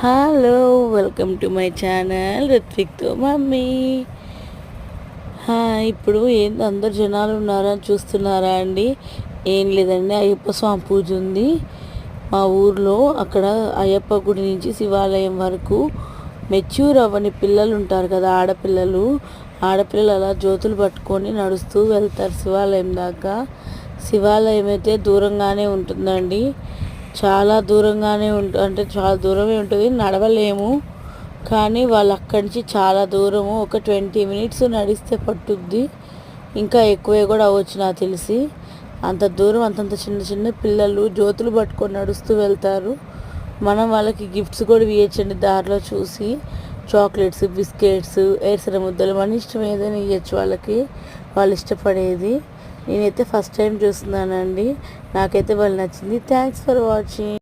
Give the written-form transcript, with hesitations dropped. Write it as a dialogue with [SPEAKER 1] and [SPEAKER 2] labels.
[SPEAKER 1] Hello, welcome to my channel రిత్విక్తో mummy. ఇప్పుడు ఏంటి అందరు జనాలు ఉన్నారని చూస్తున్నారా అండి? ఏం లేదండి, అయ్యప్ప స్వామి పూజ ఉంది మా ఊర్లో. అక్కడ అయ్యప్ప గుడి నుంచి శివాలయం వరకు మెచ్యూర్ అవ్వని పిల్లలు ఉంటారు కదా, ఆడపిల్లలు అలా జ్యోతులు పట్టుకొని నడుస్తూ వెళ్తారు శివాలయం దాకా. శివాలయం అయితే దూరంగానే ఉంటుందండి, చాలా దూరంగానే అంటే చాలా దూరమే ఉంటుంది, నడవలేము. కానీ వాళ్ళు అక్కడి నుంచి చాలా దూరము, ఒక 20 మినిట్స్ నడిస్తే పట్టుద్ది, ఇంకా ఎక్కువే కూడా అవ్వచ్చు నాకు తెలిసి. అంత దూరం అంతంత చిన్న చిన్న పిల్లలు జ్యోతులు పట్టుకొని నడుస్తూ వెళ్తారు. మనం వాళ్ళకి గిఫ్ట్స్ కూడా ఇవ్వచ్చండి దారిలో చూసి. చాక్లెట్స్, బిస్కెట్స్, ఏరుసన ముద్దలు, మన ఇష్టం ఏదైనా ఇవ్వచ్చు వాళ్ళకి, వాళ్ళు ఇష్టపడేది. నేనైతే ఫస్ట్ టైం చూస్తున్నానండి, నాకైతే వాళ్ళు నచ్చింది. Thanks for watching.